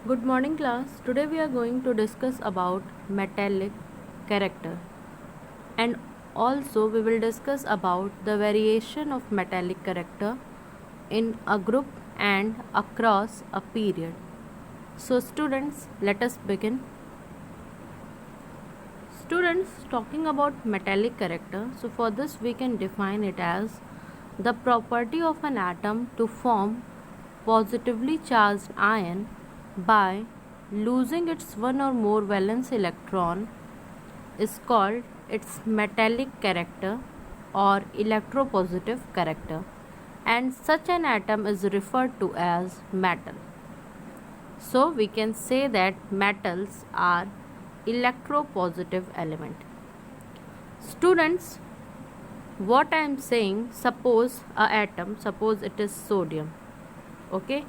Good morning class. Today we are going to discuss about metallic character and also we will discuss about the variation of metallic character in a group and across a period. So students, let us begin. Students, talking about metallic character, so for this we can define it as the property of an atom to form positively charged ion by losing its one or more valence electron is called its metallic character or electropositive character, and such an atom is referred to as metal. So we can say that metals are electropositive element. Students, what I am saying, suppose a atom, suppose it is sodium, okay,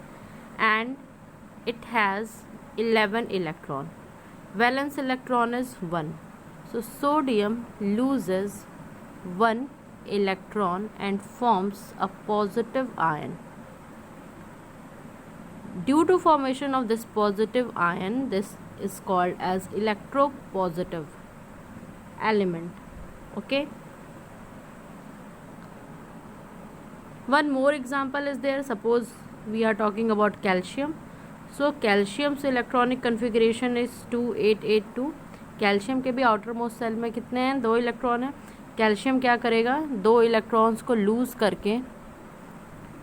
and it has 11 electron, valence electron is 1, so sodium loses 1 electron and forms a positive ion. Due to formation of this positive ion, this is called as electropositive element, okay. One more example is there. Suppose we are talking about calcium. So calcium's electronic configuration is 2882. Calcium के भी outer most shell में कितने हैं? 2 electron है. Calcium क्या करेगा? 2 electrons को loose करके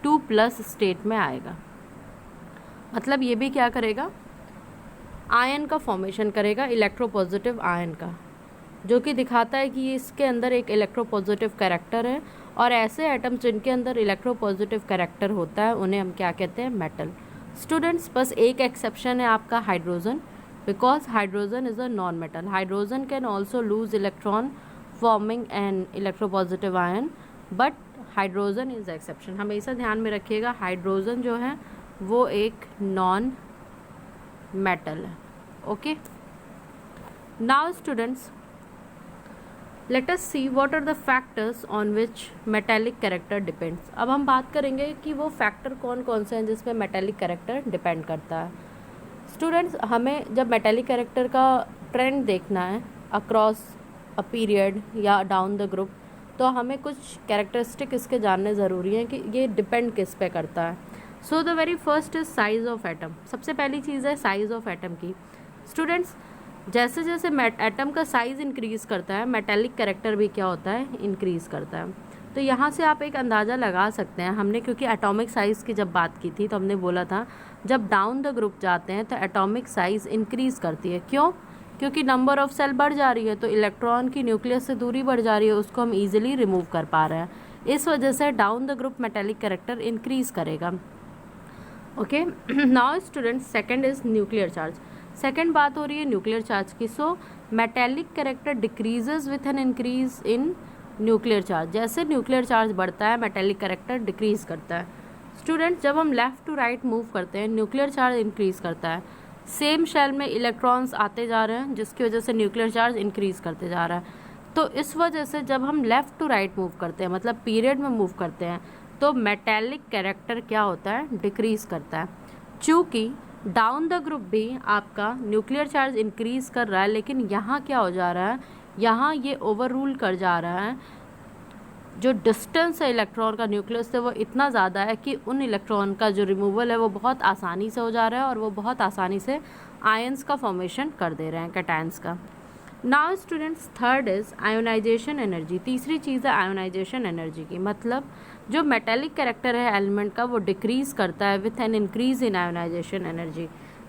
2+ स्टेट में आएगा. मतलब ये भी क्या करेगा? आयन का फॉर्मेशन करेगा, इलेक्ट्रोपॉजिटिव आयन का, जो कि दिखाता है कि इसके अंदर एक इलेक्ट्रोपॉजिटिव कैरेक्टर है. और ऐसे एटम्स जिनके अंदर इलेक्ट्रोपॉजिटिव कैरेक्टर होता है उन्हें हम क्या कहते हैं? मेटल. स्टूडेंट्स, बस एक एक्सेप्शन है आपका hydrogen, because hydrogen is a non metal. Hydrogen can also loose electron forming an electropositive ion, but hydrogen is exception. हमेशा ध्यान में रखिएगा, हाइड्रोजन जो है वो एक नॉन मेटल है. Okay, now students, let us see what are the factors on which metallic character depends. अब हम बात करेंगे कि वो फैक्टर कौन कौन से हैं जिसमें metallic character डिपेंड करता है. स्टूडेंट्स, हमें जब metallic character का ट्रेंड देखना है अक्रॉस अ पीरियड या डाउन द ग्रुप, तो हमें कुछ कैरेक्टरिस्टिक इसके जानने ज़रूरी हैं कि ये डिपेंड किस पे करता है. So the very first is size of atom. सबसे पहली चीज़ है साइज़ ऑफ एटम की. स्टूडेंट्स, जैसे जैसे एटम का साइज़ इंक्रीज़ करता है, मेटालिक कैरेक्टर भी क्या होता है? इंक्रीज़ करता है. तो यहाँ से आप एक अंदाज़ा लगा सकते हैं. हमने क्योंकि एटॉमिक साइज़ की जब बात की थी तो हमने बोला था जब डाउन द ग्रुप जाते हैं तो एटॉमिक साइज़ इंक्रीज़ करती है. क्यों? क्योंकि नंबर ऑफ़ सेल बढ़ जा रही है, तो इलेक्ट्रॉन की न्यूक्लियस से दूरी बढ़ जा रही है, उसको हम ईजिली रिमूव कर पा रहे हैं. इस वजह से down the group metallic character increase करेगा. Okay, now students, second is nuclear charge. Second बात हो रही है न्यूक्लियर चार्ज की. So metallic character decreases with an increase in nuclear charge. जैसे न्यूक्लियर चार्ज बढ़ता है मेटेलिक कैरेक्टर डिक्रीज करता है. स्टूडेंट्स, जब हम लेफ़्ट टू राइट मूव करते हैं न्यूक्लियर चार्ज इंक्रीज करता है. सेम शेल में इलेक्ट्रॉन्स आते जा रहे हैं जिसकी वजह से न्यूक्लियर चार्ज इंक्रीज करते जा रहा है. तो इस वजह से जब हम लेफ़्ट टू राइट मूव करते हैं, मतलब पीरियड में मूव करते हैं, तो मेटेलिक कैरेक्टर क्या होता है? डिक्रीज करता है. चूँकि डाउन द ग्रुप भी आपका न्यूक्लियर चार्ज इंक्रीज कर रहा है, लेकिन यहाँ क्या हो जा रहा है? यहाँ ये ओवर रूल कर जा रहा है. जो डिस्टेंस है इलेक्ट्रॉन का न्यूक्लियस से वो इतना ज़्यादा है कि उन इलेक्ट्रॉन का जो रिमूवल है वो बहुत आसानी से हो जा रहा है और वो बहुत आसानी से आयंस का फॉर्मेशन कर दे रहे हैं, कैटायंस का. Now students, third is ionisation energy. तीसरी चीज़ है आयोनाइजेशन एनर्जी की. मतलब जो मेटेलिक कैरेक्टर है एलिमेंट का वो डिक्रीज़ करता है with an increase in ionisation energy.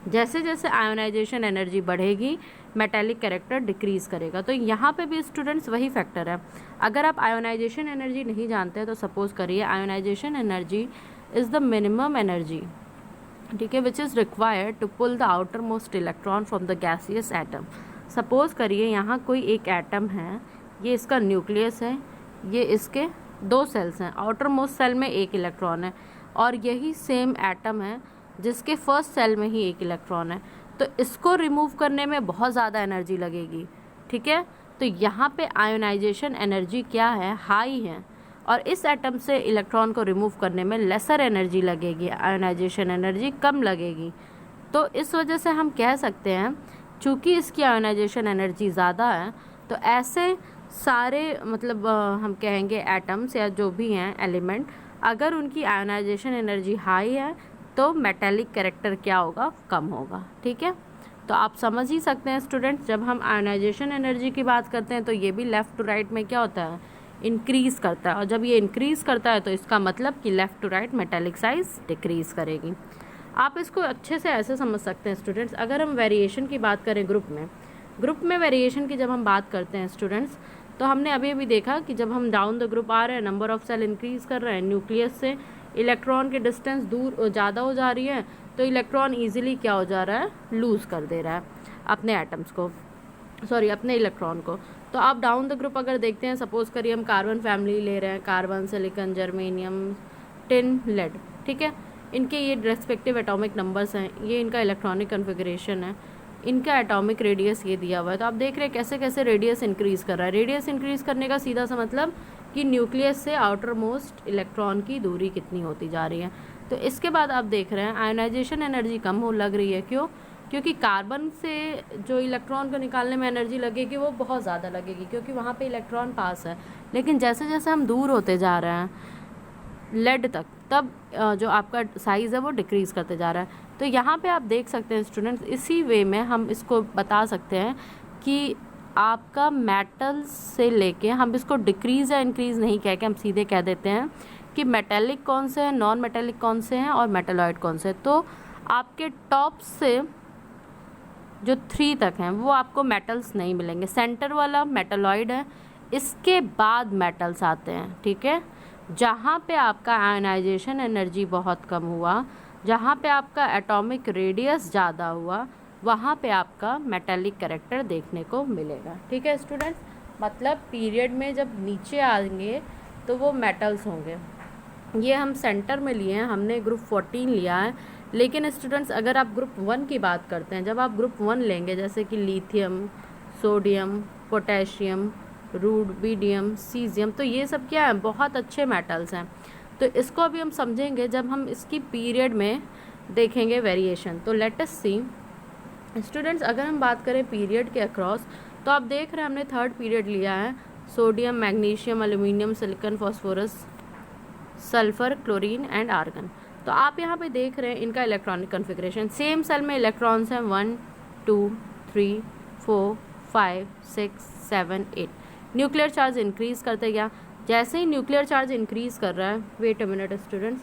जैसे जैसे आयोनाइजेशन एनर्जी बढ़ेगी मेटेलिक कैरेक्टर डिक्रीज़ करेगा. तो यहाँ पे भी स्टूडेंट्स वही फैक्टर है. अगर आप आयोनाइजेशन एनर्जी नहीं जानते हैं तो सपोज करिए ionisation energy is the minimum energy, ठीक है, which is required to pull the outermost electron from the gaseous atom. Suppose करिए यहाँ कोई एक एटम है, ये इसका न्यूक्लियस है, ये इसके 2 सेल्स हैं, आउटर मोस्ट सेल में 1 इलेक्ट्रॉन है, और यही सेम एटम है जिसके फर्स्ट सेल में ही 1 इलेक्ट्रॉन है. तो इसको रिमूव करने में बहुत ज़्यादा एनर्जी लगेगी, ठीक है. तो यहाँ पे आयोनाइजेशन एनर्जी क्या है? हाई है. और इस एटम से इलेक्ट्रॉन को रिमूव करने में लेसर एनर्जी लगेगी, आयोनाइजेशन एनर्जी कम लगेगी. तो इस वजह से हम कह सकते हैं चूँकि इसकी आयोनाइजेशन एनर्जी ज़्यादा है, तो ऐसे सारे मतलब हम कहेंगे एटम्स या जो भी हैं एलिमेंट, अगर उनकी आयोनाइजेशन एनर्जी हाई है तो मेटेलिक कैरेक्टर क्या होगा, कम होगा। ठीक है, तो आप समझ ही सकते हैं स्टूडेंट्स, जब हम आयोनाइजेशन एनर्जी की बात करते हैं तो ये भी लेफ़्ट टू राइट में क्या होता है, इंक्रीज़ करता है। और जब ये इंक्रीज़ करता है तो इसका मतलब कि left to right metallic size decrease करेगी। आप इसको अच्छे से ऐसे समझ सकते हैं स्टूडेंट्स, अगर हम वेरिएशन की बात करें ग्रुप में वेरिएशन की जब हम बात करते हैं स्टूडेंट्स, तो हमने अभी अभी देखा कि जब हम डाउन द ग्रुप आ रहे हैं, नंबर ऑफ सेल इंक्रीज़ कर रहे हैं, न्यूक्लियस से इलेक्ट्रॉन की डिस्टेंस दूर ज़्यादा हो जा रही है, तो इलेक्ट्रॉन ईजिली क्या हो जा रहा है, लूज़ कर दे रहा है अपने एटम्स को, सॉरी अपने इलेक्ट्रॉन को। तो आप डाउन द ग्रुप अगर देखते हैं, सपोज करिए हम कार्बन फैमिली ले रहे हैं, carbon, silicon, germanium, tin, lead. ठीक है, इनके ये रेस्पेक्टिव एटॉमिक नंबर्स हैं, ये इनका इलेक्ट्रॉनिक कन्फिगरेशन है, इनका एटॉमिक रेडियस ये दिया हुआ है। तो आप देख रहे हैं कैसे कैसे रेडियस इंक्रीज़ कर रहा है। रेडियस इंक्रीज़ करने का सीधा सा मतलब कि न्यूक्लियस से आउटर मोस्ट इलेक्ट्रॉन की दूरी कितनी होती जा रही है। तो इसके बाद आप देख रहे हैं आयोनाइजेशन एनर्जी कम हो लग रही है। क्यों? क्योंकि कार्बन से जो इलेक्ट्रॉन को निकालने में एनर्जी लगेगी वो बहुत ज़्यादा लगेगी, क्योंकि वहाँ पे इलेक्ट्रॉन पास है। लेकिन जैसे जैसे हम दूर होते जा रहे हैं लेड तक, तब जो आपका साइज़ है वो डिक्रीज़ करते जा रहा है। तो यहाँ पे आप देख सकते हैं स्टूडेंट्स, इसी वे में हम इसको बता सकते हैं कि आपका मेटल्स से लेके, हम इसको डिक्रीज़ या इंक्रीज़ नहीं कह के हम सीधे कह देते हैं कि मेटेलिक कौन से हैं, नॉन मेटेलिक कौन से हैं और मेटेलॉइड कौन से हैं। तो आपके टॉप से जो 3 तक हैं वो आपको मेटल्स नहीं मिलेंगे। सेंटर वाला मेटेलॉइड है, इसके बाद मेटल्स आते हैं। ठीक है, जहाँ पे आपका आयोनाइजेशन एनर्जी बहुत कम हुआ, जहाँ पे आपका एटॉमिक रेडियस ज़्यादा हुआ, वहाँ पे आपका मेटेलिक कैरेक्टर देखने को मिलेगा। ठीक है स्टूडेंट्स, मतलब पीरियड में जब नीचे आएंगे तो वो मेटल्स होंगे। ये हम सेंटर में लिए हैं, हमने ग्रुप 14 लिया है। लेकिन स्टूडेंट्स अगर आप ग्रुप 1 की बात करते हैं, जब आप ग्रुप 1 लेंगे जैसे कि lithium, sodium, potassium, rubidium, caesium, तो ये सब क्या है, बहुत अच्छे मेटल्स हैं। तो इसको अभी हम समझेंगे जब हम इसकी पीरियड में देखेंगे वेरिएशन। तो लेट अस सी स्टूडेंट्स, अगर हम बात करें पीरियड के अक्रॉस, तो आप देख रहे हैं हमने 3rd पीरियड लिया है, sodium, magnesium, aluminium, silicon, phosphorus, sulphur, chlorine and argon. तो आप यहाँ पे देख रहे हैं इनका इलेक्ट्रॉनिक कन्फिग्रेशन। सेम सेल में इलेक्ट्रॉन्स हैं 1 2 3 4 5 6 7 8। न्यूक्लियर चार्ज इंक्रीज़ करते गया। जैसे ही न्यूक्लियर चार्ज इंक्रीज़ कर रहा है, वेट अ मिनट स्टूडेंट्स,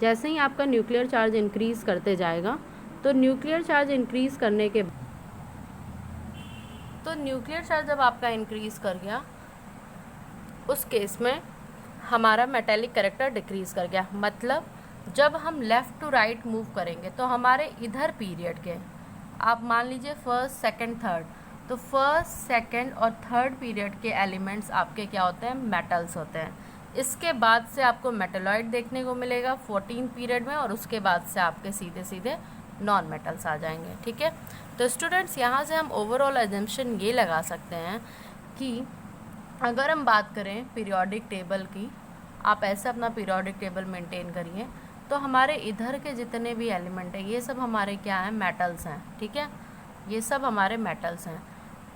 जैसे ही आपका न्यूक्लियर चार्ज इंक्रीज़ करते जाएगा, तो न्यूक्लियर चार्ज इंक्रीज़ करने के न्यूक्लियर चार्ज जब आपका इंक्रीज़ कर गया, उस केस में हमारा मेटेलिक कैरेक्टर डिक्रीज़ कर गया। मतलब जब हम लेफ़्ट टू राइट मूव करेंगे तो हमारे इधर पीरियड के, आप मान लीजिए 1st 2nd 3rd, तो 1st 2nd और 3rd पीरियड के एलिमेंट्स आपके क्या होते हैं, मेटल्स होते हैं। इसके बाद से आपको मेटलॉइड देखने को मिलेगा 14th पीरियड में, और उसके बाद से आपके सीधे सीधे नॉन मेटल्स आ जाएंगे। ठीक है, तो स्टूडेंट्स यहाँ से हम ओवरऑल एजम्पशन ये लगा सकते हैं कि अगर हम बात करें पीरियोडिक टेबल की, आप ऐसे अपना पीरियोडिक टेबल मेंटेन करिए, तो हमारे इधर के जितने भी एलिमेंट हैं ये सब हमारे क्या हैं, मेटल्स हैं। ठीक है, ये सब हमारे मेटल्स हैं।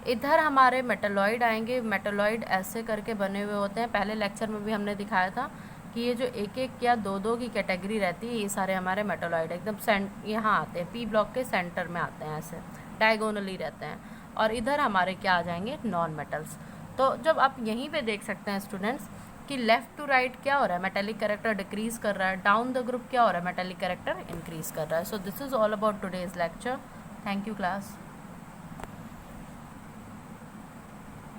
इधर हमारे मेटलॉइड आएंगे। मेटलॉइड ऐसे करके बने हुए होते हैं, पहले लेक्चर में भी हमने दिखाया था कि ये जो एक एक या दो दो की कैटेगरी रहती है, ये सारे हमारे मेटलॉइड एकदम यहाँ आते हैं, पी ब्लॉक के सेंटर में आते हैं, ऐसे डायगोनली रहते हैं। और इधर हमारे क्या आ जाएंगे, नॉन मेटल्स। तो जब आप यहीं पे देख सकते हैं स्टूडेंट्स कि लेफ़्ट टू राइट क्या हो रहा है, मेटेलिक कैरेक्टर डिक्रीज़ कर रहा है, डाउन द ग्रुप क्या हो रहा है, मेटेलिक कैरेक्टर इंक्रीज़ कर रहा है। So this is all about today's lecture. Thank you class.